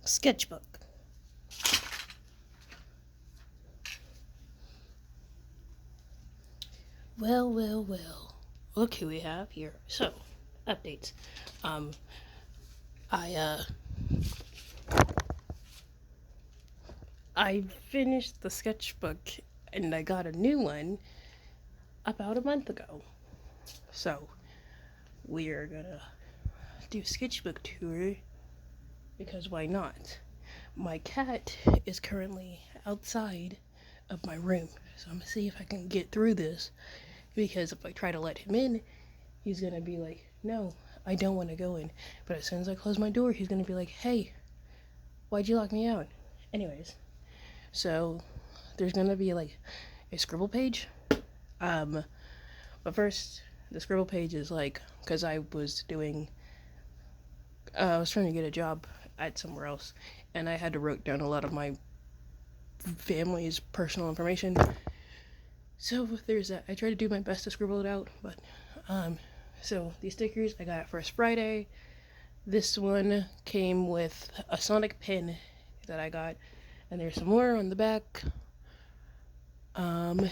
Sketchbook. Well. Look who we have here. So, updates. Um, I I finished the sketchbook and I got a new one about a month ago. So, we're gonna do a sketchbook tour because why not? My cat is currently outside of my room, so I'm gonna see if I can get through this because if I try to let him in, he's gonna be like, no, I don't want to go in. But as soon as I close my door, he's gonna be like, hey, why'd you lock me out? Anyways, so there's gonna be like a scribble page. But first, the scribble page is like, because I was trying to get a job at somewhere else, and I had to write down a lot of my family's personal information. So there's that. I try to do my best to scribble it out, but so these stickers I got first Friday. This one came with a Sonic pin that I got, and there's some more on the back. And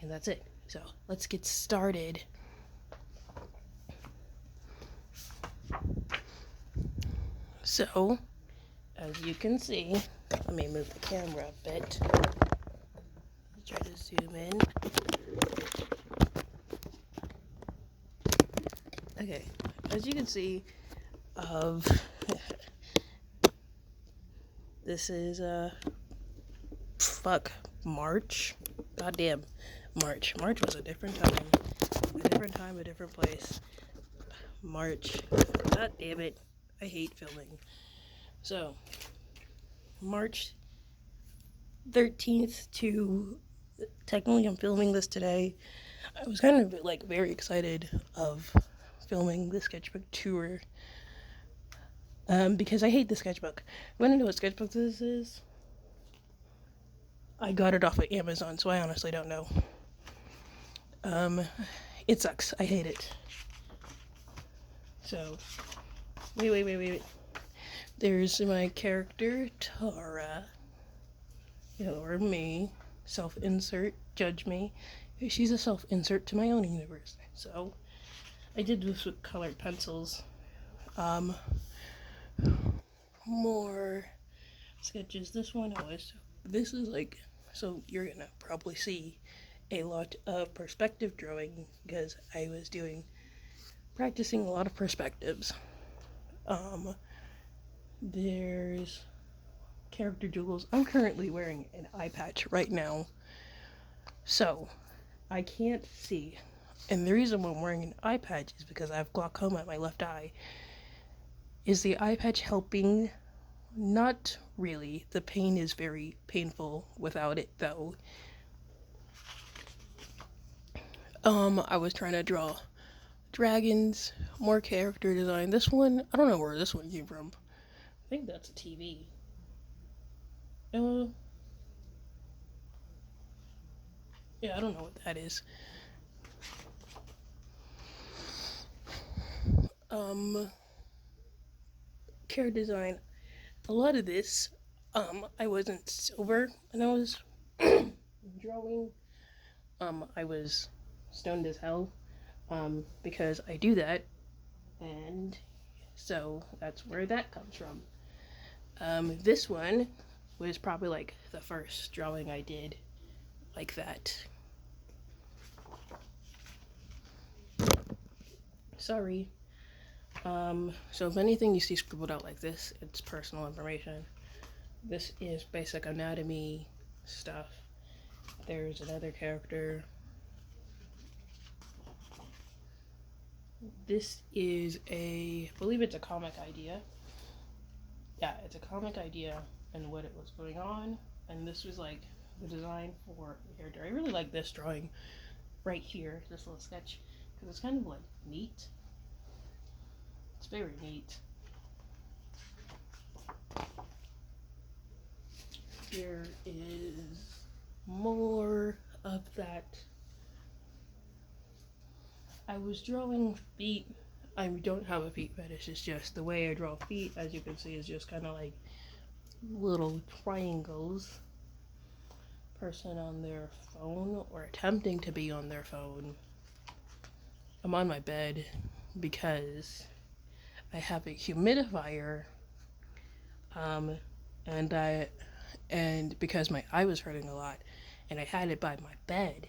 that's it. So let's get started. So, as you can see, let me move the camera a bit. Try to zoom in. Okay, as you can see, this is March. Goddamn, March. March was a different time. A different place. March. God damn it. I hate filming. So, March 13th to, technically I'm filming this today. I was kind of like very excited of filming the sketchbook tour. Because I hate the sketchbook. You wanna know what sketchbook this is? I got it off of Amazon, so I honestly don't know. It sucks. I hate it. So, wait. There's my character, Tara. Or me. Self-insert. Judge me. She's a self-insert to my own universe. So, I did this with colored pencils. More sketches. This is like, so you're gonna probably see a lot of perspective drawing because I was practicing a lot of perspectives. There's character jewels. I'm currently wearing an eye patch right now, so I can't see. And the reason why I'm wearing an eye patch is because I have glaucoma in my left eye. Is the eye patch helping? Not really. The pain is very painful without it, though. I was trying to draw dragons, more character design. This one, I don't know where this one came from. I think that's a TV. Yeah, I don't know what that is. Character design. A lot of this, I wasn't sober when I was drawing. I was stoned as hell, because I do that, and so that's where that comes from. This one was probably like the first drawing I did like that. Sorry. So if anything you see scribbled out like this, it's personal information. This is basic anatomy stuff. There's another character. This is I believe it's a comic idea. Yeah, it's a comic idea and what it was going on. And this was like the design for the character. I really like this drawing right here, this little sketch, because it's kind of like neat. It's very neat. Here is more of that. I was drawing feet. I don't have a feet fetish. It's just the way I draw feet, as you can see, is just kind of like little triangles. Person on their phone or attempting to be on their phone. I'm on my bed because I have a humidifier, um, and because my eye was hurting a lot, and I had it by my bed,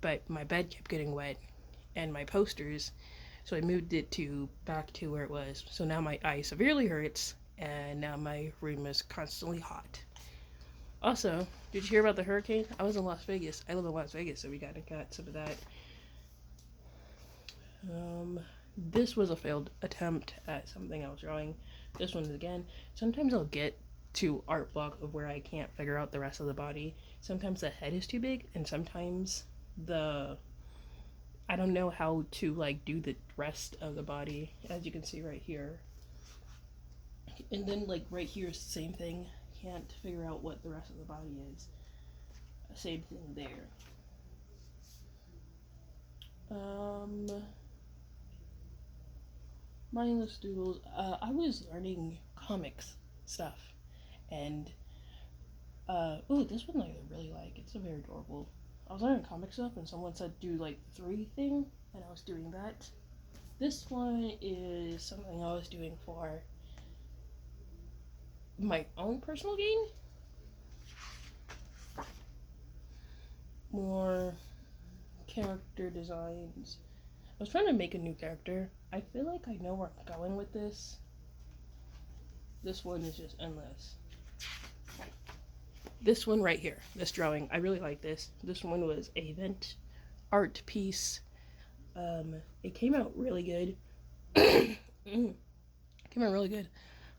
but my bed kept getting wet, and my posters, so I moved it to back to where it was. So now my eye severely hurts, and now my room is constantly hot. Also, did you hear about the hurricane? I was in Las Vegas. I live in Las Vegas, so we got some of that. This was a failed attempt at something I was drawing. This one is again. Sometimes I'll get to art block of where I can't figure out the rest of the body. Sometimes the head is too big, and sometimes I don't know how to like do the rest of the body, as you can see right here. And then like right here is the same thing. Can't figure out what the rest of the body is. Same thing there. Mindless doodles. I was learning comics stuff, and ooh, this one I really like. It's a very adorable. I was learning comic stuff, and someone said do like 3 thing, and I was doing that. This one is something I was doing for my own personal gain. More character designs. I was trying to make a new character. I feel like I know where I'm going with this. This one is just endless. This one right here, this drawing, I really like this. This one was a Vent art piece. It came out really good. Came out really good.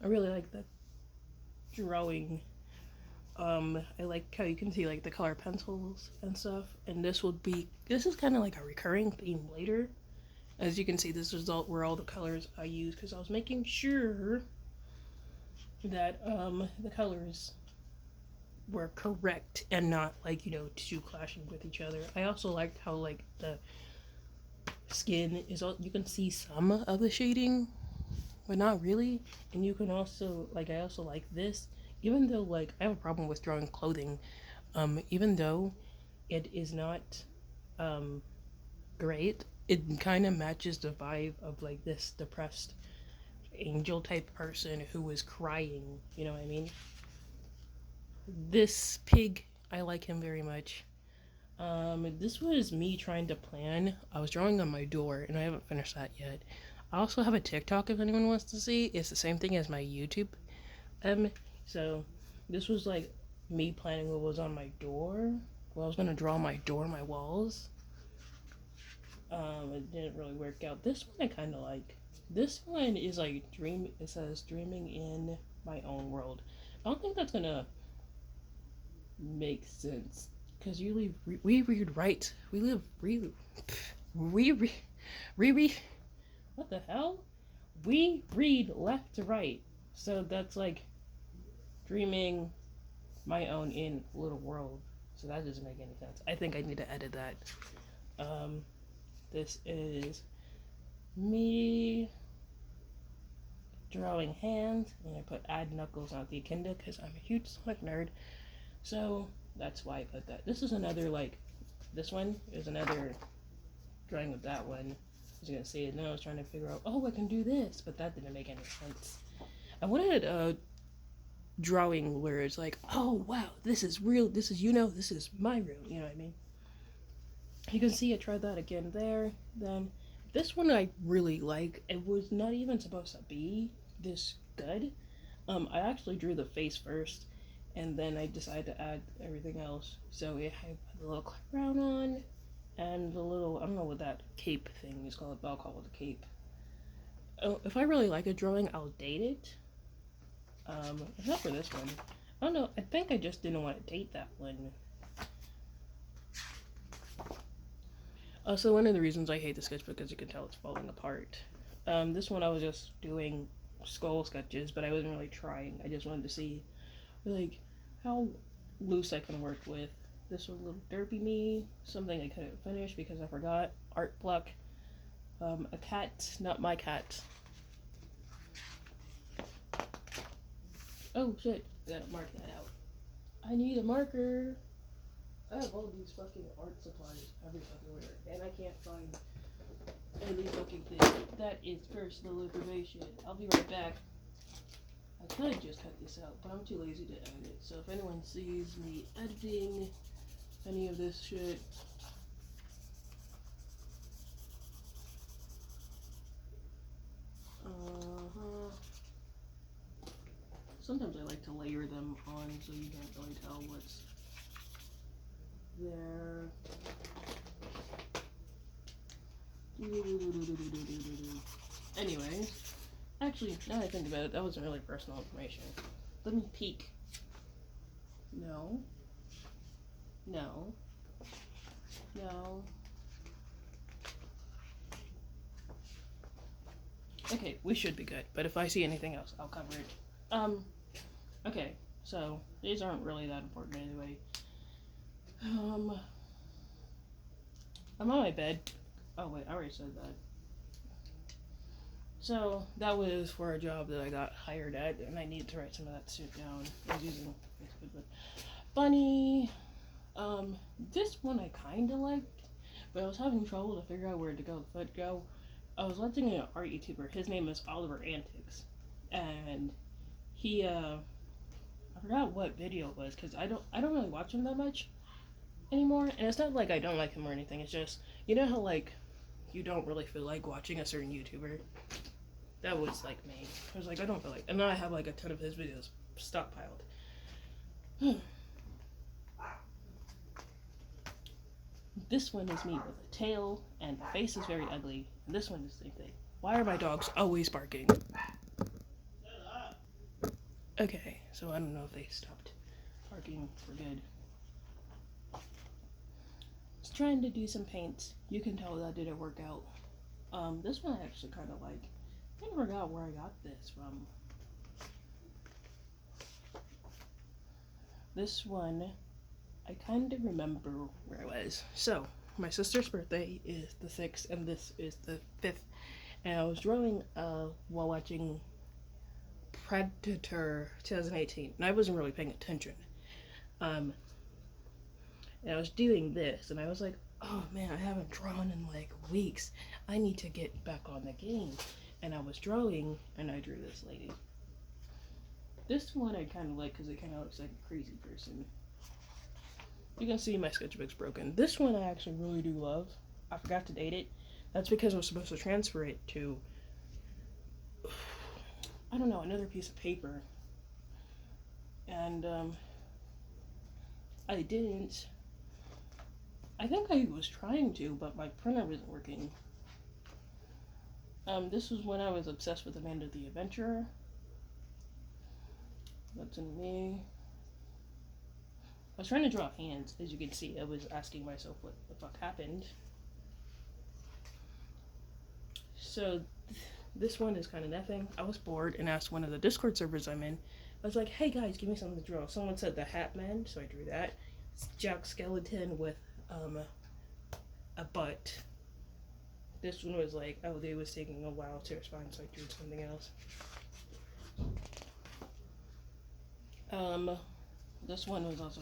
I really like the drawing. I like how you can see like the color pencils and stuff. And this is kind of like a recurring theme later. As you can see, this is where all the colors I use, because I was making sure that the colors were correct and not like, two clashing with each other. I also liked how like the skin is all, you can see some of the shading, but not really. And you can also I also like this, even though like I have a problem with drawing clothing, even though it is not great, it kind of matches the vibe of like this depressed angel type person who is crying, you know what I mean? This pig, I like him very much. This was me trying to plan. I was drawing on my door, and I haven't finished that yet. I also have a TikTok if anyone wants to see. It's the same thing as my YouTube. So this was like me planning what was on my door. Well, I was gonna draw my door, my walls. It didn't really work out. This one I kind of like. This one is like it says dreaming in my own world. I don't think that's gonna make sense, because we read right. We live what the hell? We read left to right. So that's like dreaming my own in little world. So that doesn't make any sense. I think I need to edit that. This is me drawing hands, and I put add knuckles on the Akinda because I'm a huge Sonic nerd. So that's why I put that. This is another this one is another drawing of that one. I was gonna say it, and then I was trying to figure out, I can do this, but that didn't make any sense. I wanted a drawing where it's like, oh wow, this is real, this is my room, you know what I mean? You can see I tried that again there. Then this one I really like. It was not even supposed to be this good. I actually drew the face first, and then I decided to add everything else. So I put the little crown on, and the little, I don't know what that cape thing is called, but I'll call it a cape. Oh, if I really like a drawing, I'll date it. Except for this one. I don't know, I think I just didn't want to date that one. So one of the reasons I hate the sketchbook, as you can tell, it's falling apart. This one I was just doing skull sketches, but I wasn't really trying. I just wanted to see, like, how loose I can work with. This was a little derpy me, something I couldn't finish because I forgot. Art block. A cat, not my cat. Oh shit, I gotta mark that out. I need a marker. I have all these fucking art supplies every fucking where, and I can't find any fucking thing. That is personal information. I'll be right back. I could just cut this out, but I'm too lazy to edit it. So if anyone sees me editing any of this shit, sometimes I like to layer them on so you can't really tell what's there. Anyways, actually, now that I think about it, that wasn't really personal information. Let me peek. No. No. No. Okay, we should be good, but if I see anything else, I'll cover it. Okay, so these aren't really that important anyway. I'm on my bed. Oh wait, I already said that. So that was for a job that I got hired at, and I needed to write some of that shit down. I was using Facebook, but funny. This one I kinda liked, but I was having trouble to figure out where to go. I was watching an art YouTuber. His name is Oliver Antics, and he I forgot what video it was because I don't really watch him that much anymore. And it's not like I don't like him or anything. It's just, you know how like you don't really feel like watching a certain YouTuber. That was like me. I was like, I don't feel like, and now I have like a ton of his videos stockpiled. This one is me with a tail, and the face is very ugly. And this one is the same thing. Why are my dogs always barking? Okay, so I don't know if they stopped barking for good. I was trying to do some paints. You can tell that didn't work out. This one I actually kind of like. I forgot where I got this from. This one, I kind of remember where I was. So, my sister's birthday is the 6th, and this is the 5th. And I was drawing while watching Predator 2018, and I wasn't really paying attention. And I was doing this, and I was like, oh man, I haven't drawn in like weeks. I need to get back on the game. And I was drawing, and I drew this lady. This one I kind of like because it kind of looks like a crazy person. You can see my sketchbook's broken. This one I actually really do love. I forgot to date it. That's because I was supposed to transfer it to, I don't know, another piece of paper. And I didn't. I think I was trying to, but my printer wasn't working. This was when I was obsessed with Amanda the Adventurer. That's in me. I was trying to draw hands, as you can see. I was asking myself what the fuck happened. So, this one is kind of nothing. I was bored and asked one of the Discord servers I'm in. I was like, hey guys, give me something to draw. Someone said the Hat Man, so I drew that. It's Jack Skeleton with a butt. This one was like, oh, they was taking a while to respond, so I drew something else. This one was also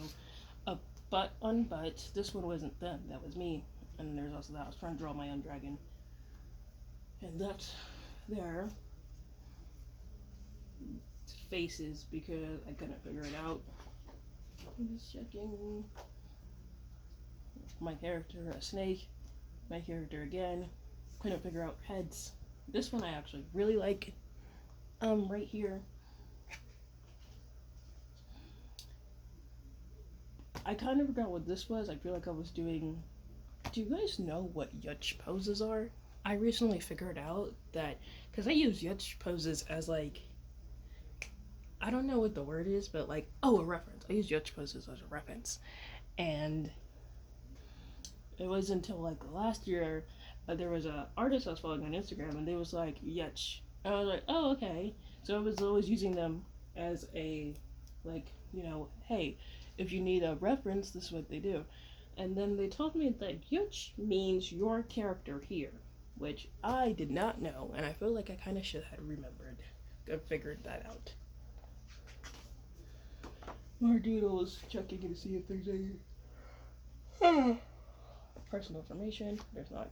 a butt on butt. This one wasn't them, that was me. And there's also that. I was trying to draw my own dragon. And that's there. Faces because I couldn't figure it out. I'm just checking. My character, a snake. My character again. Couldn't figure out heads. This one I actually really like. Right here. I kind of forgot what this was. I feel like I was doing. Do you guys know what yutch poses are? I recently figured out that because I use yutch poses as like, I don't know what the word is, but like, oh, a reference. I use yutch poses as a reference, and it was until like last year there was a artist I was following on Instagram, and they was like yutch, and I was like, oh, okay. So I was always using them as a, like, you know, hey, if you need a reference, this is what they do. And then they told me that yutch means your character here, which I did not know, and I feel like I kind of should have remembered, figured that out. More doodles, checking to see if there's any personal information. There's not.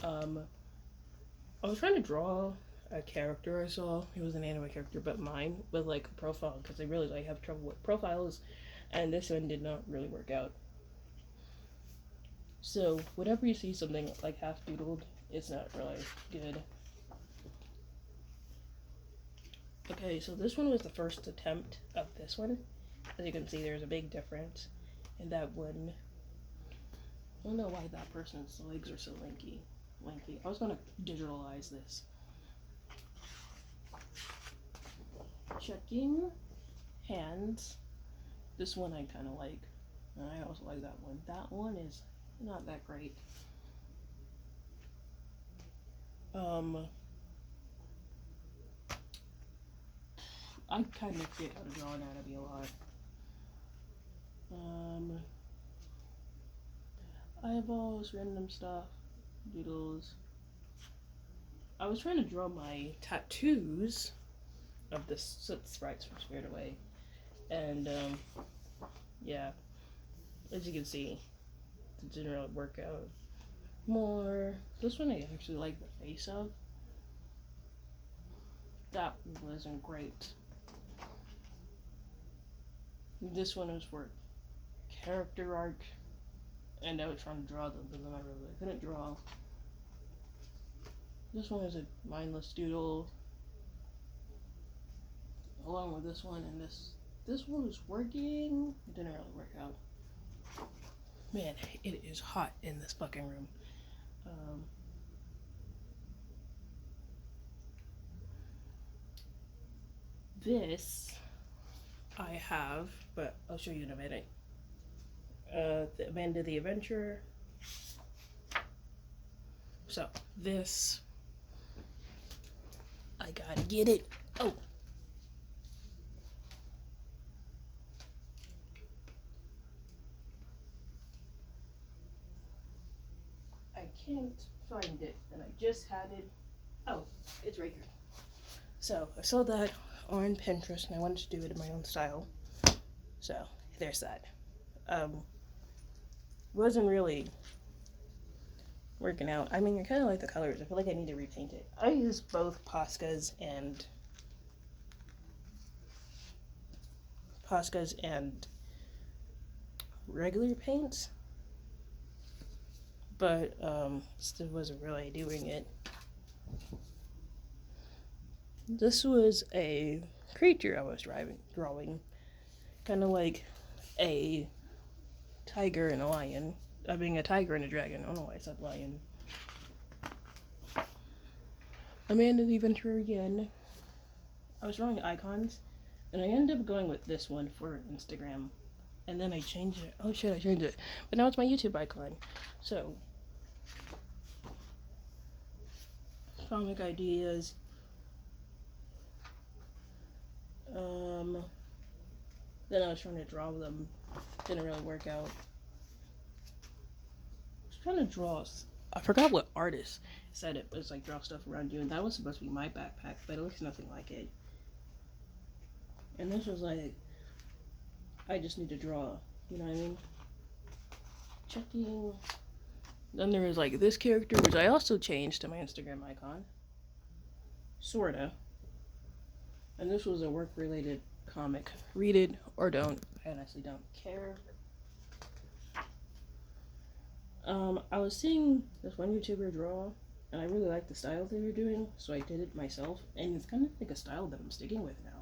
I was trying to draw a character I saw. It was an anime character, but mine with like a profile because I realized I have trouble with profiles, and this one did not really work out. So whenever you see something like half doodled, it's not really good. Okay, so this one was the first attempt of this one. As you can see, there's a big difference in that one. I don't know why that person's legs are so lanky. I was gonna digitalize this. Checking hands. This one I kind of like. And I also like that one. That one is not that great. I kind of get how to draw anatomy a lot. Eyeballs, random stuff, doodles. I was trying to draw my tattoos of the soot sprites from Spirit Away, and yeah, as you can see, it didn't really work out. More, this one I actually like the face of. That wasn't great. This one was for character arc, and I was trying to draw them, but then I really couldn't draw. This one is a mindless doodle, along with this one, and this one was working. It didn't really work out. Man, it is hot in this fucking room. This I have, but I'll show you in a minute. The Amanda the Adventurer. So this, I gotta get it. Oh. I can't find it, and I just had it. Oh, it's right here. So I saw that on Pinterest, and I wanted to do it in my own style. So there's that. Wasn't really working out. I mean, I kind of like the colors. I feel like I need to repaint it. I use both Poscas and regular paints, but still wasn't really doing it. This was a creature I was drawing, kind of like a tiger and a lion. I mean, a tiger and a dragon. I don't know why I said lion. Amanda the Adventurer again. I was drawing icons, and I ended up going with this one for Instagram. And then I changed it. Oh shit, I changed it. But now it's my YouTube icon. So, comic ideas. Then I was trying to draw them. Didn't really work out. I was trying to draw. I forgot what artist said it was like draw stuff around you, and that was supposed to be my backpack, but it looks nothing like it. And this was like, I just need to draw. You know what I mean? Checking. Then there was like this character, which I also changed to my Instagram icon. Sorta. And this was a work-related comic. Read it or don't. I honestly don't care. I was seeing this one YouTuber draw, and I really liked the style they were doing, so I did it myself. And it's kind of like a style that I'm sticking with now.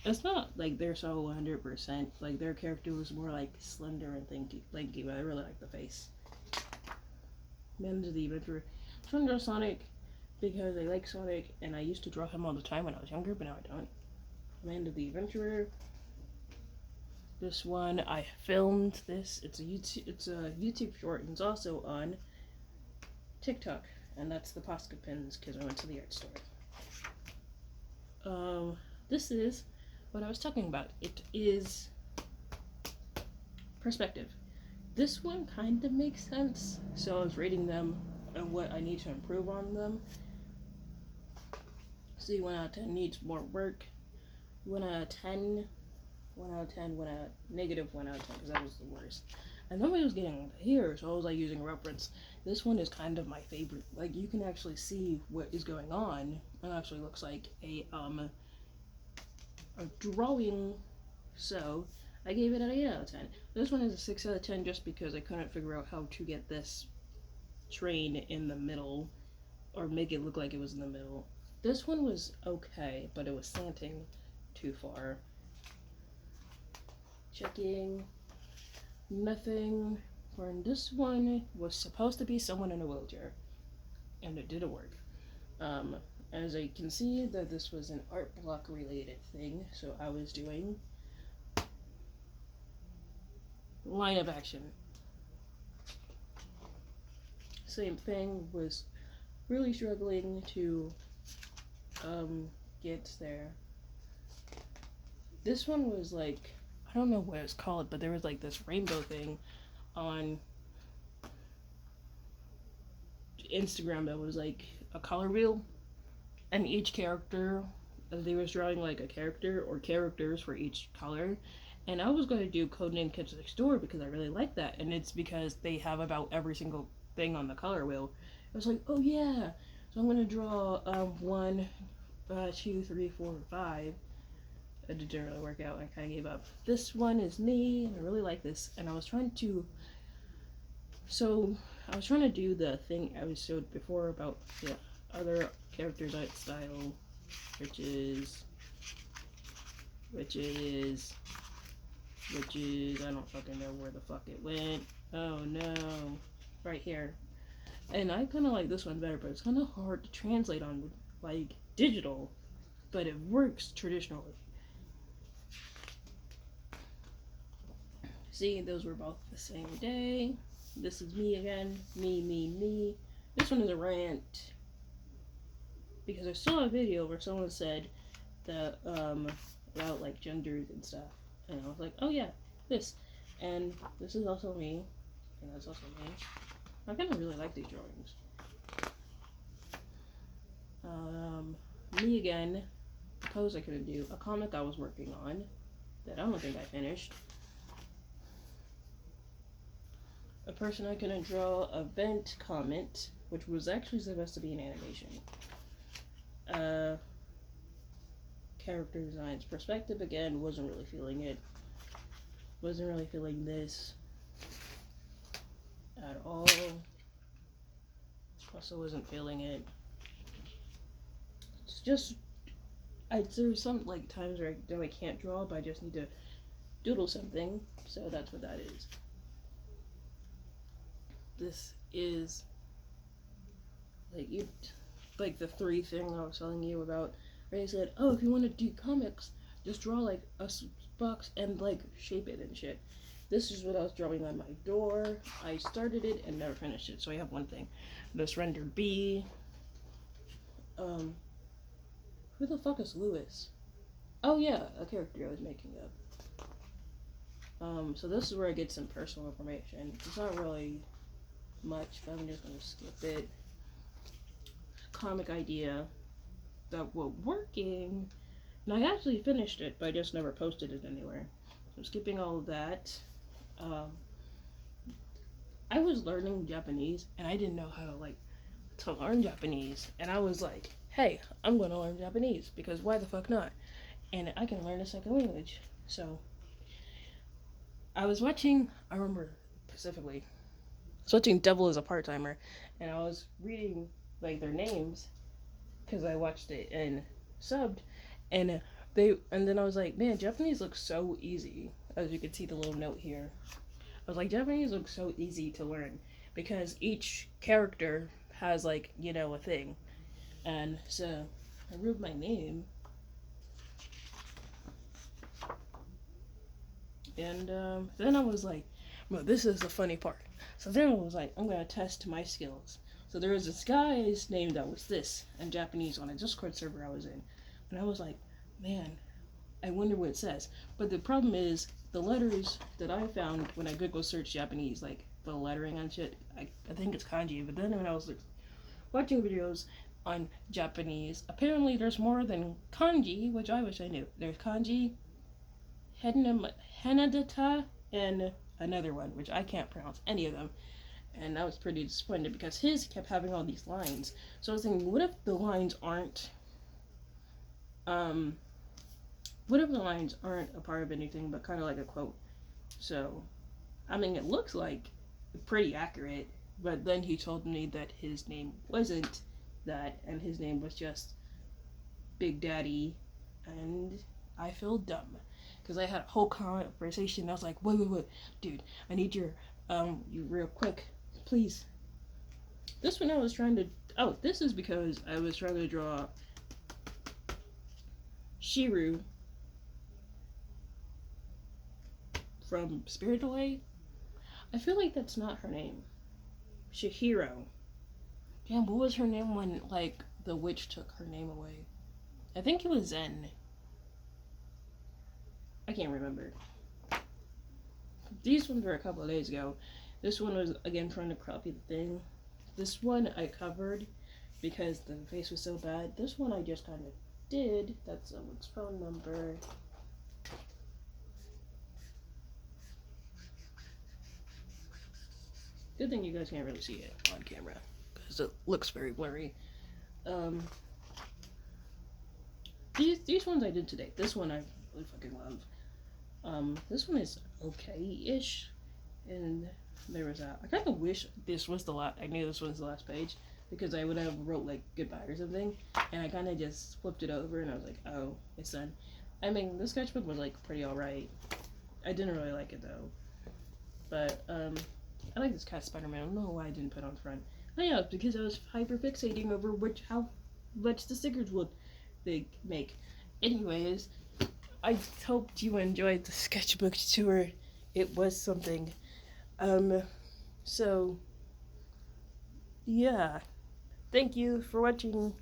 It's not like they're so 100%. Like their character was more like slender and lanky, but I really like the face. Amanda the Adventurer. I'm trying to draw Sonic because I like Sonic, and I used to draw him all the time when I was younger, but now I don't. Amanda the Adventurer. This one, I filmed this. It's a YouTube short, and it's also on TikTok, and that's the Posca pins because I went to the art store. This is what I was talking about. It is perspective. This one kind of makes sense, so I was rating them and what I need to improve on them. See, 1 out of 10 needs more work. 1 out of 10 1 out of 10, 1 out of 10, because that was the worst. And nobody was getting here, so I was like using a reference. This one is kind of my favorite. Like, you can actually see what is going on. It actually looks like a drawing. So I gave it an 8 out of 10. This one is a 6 out of 10 just because I couldn't figure out how to get this train in the middle or make it look like it was in the middle. This one was okay, but it was slanting too far. Checking. Nothing. For this one was supposed to be someone in a wheelchair, and it didn't work. As I can see that this was an art block related thing, so I was doing line of action. Same thing, was really struggling to get there. This one was like, I don't know what it's called, but there was like this rainbow thing on Instagram that was like a color wheel, and each character, they was drawing like a character or characters for each color. And I was going to do Codename Kids Next Door because I really like that, and it's because they have about every single thing on the color wheel. I was like, oh yeah, so I'm going to draw 1, 2, 3, 4, 5. It didn't really work out. I kind of gave up. This one is me, and I really like this. And I was trying to do the thing I showed before about the other characters' art style, which is I don't fucking know where the fuck it went. Oh no, right here. And I kind of like this one better, but it's kind of hard to translate on like digital, but it works traditionally. See, those were both the same day. This is me again. Me. This one is a rant. Because I saw a video where someone said that, about, like, genders and stuff. And I was like, oh yeah, this. And this is also me. And that's also me. I kind of really like these drawings. Me again. A pose I couldn't do. A comic I was working on that I don't think I finished. A person I couldn't draw, a vent comment, which was actually supposed to be an animation. Character designs. Perspective, again, wasn't really feeling it. Wasn't really feeling this at all. Also wasn't feeling it. It's just, there's some, like, times where I know I can't draw, but I just need to doodle something, so that's what that is. This is like the 3 thing I was telling you about, where they said, oh, if you want to do comics, just draw like a box and like shape it and shit. This is what I was drawing on my door. I started it and never finished it, so I have one thing. This rendered bee. Who the fuck is Lewis? Oh yeah, a character I was making up. So this is where I get some personal information. It's not really much, but I'm just gonna skip it. Comic idea that was working, and I actually finished it, but I just never posted it anywhere. So I'm skipping all of that. I was learning Japanese, and I didn't know how to learn Japanese, and I was like, hey, I'm gonna learn Japanese, because why the fuck not? And I can learn a second language. So I remember specifically, I was watching Devil is a Part-Timer, and I was reading like their names because I watched it and subbed, and then I was like, man, Japanese looks so easy. As you can see the little note here, I was like, Japanese looks so easy to learn because each character has like, you know, a thing. And so I wrote my name, and then I was like, well, this is the funny part. So then I was like, I'm gonna test my skills. So there was this guy's name that was this in Japanese on a Discord server I was in. And I was like, man, I wonder what it says. But the problem is, the letters that I found when I Google search Japanese, like the lettering on shit, I think it's kanji. But then when I was like, watching videos on Japanese, apparently there's more than kanji, which I wish I knew. There's kanji, Henadata and another one, which I can't pronounce any of them. And I was pretty disappointed because his kept having all these lines. So I was thinking, um, what if the lines aren't a part of anything, but kind of like a quote? So, I mean, it looks like pretty accurate, but then he told me that his name wasn't that, and his name was just Big Daddy, and I feel dumb because I had a whole conversation. I was like, wait, dude, I need you real quick, please. This one I was trying to. Oh, this is because I was trying to draw Shiru from Spirited Away. I feel like that's not her name. Shihiro. Damn, what was her name when, like, the witch took her name away? I think it was Zen. I can't remember. These ones were a couple of days ago. This one was, again, trying to copy the thing. This one I covered because the face was so bad. This one I just kind of did. That's someone's phone number. Good thing you guys can't really see it on camera because it looks very blurry. These ones I did today. This one I really fucking love. This one is okay-ish, and there was that. I kind of wish this was the last. I knew this was the last page because I would have wrote like goodbye or something, and I kind of just flipped it over and I was like, oh, it's done. I mean, the sketchbook was like pretty alright. I didn't really like it though, but I like this cat Spider-Man. I don't know why I didn't put it on front. Oh yeah, because I was hyper fixating over how much the stickers would they make. Anyways, I hoped you enjoyed the sketchbook tour. It was something. So yeah. Thank you for watching.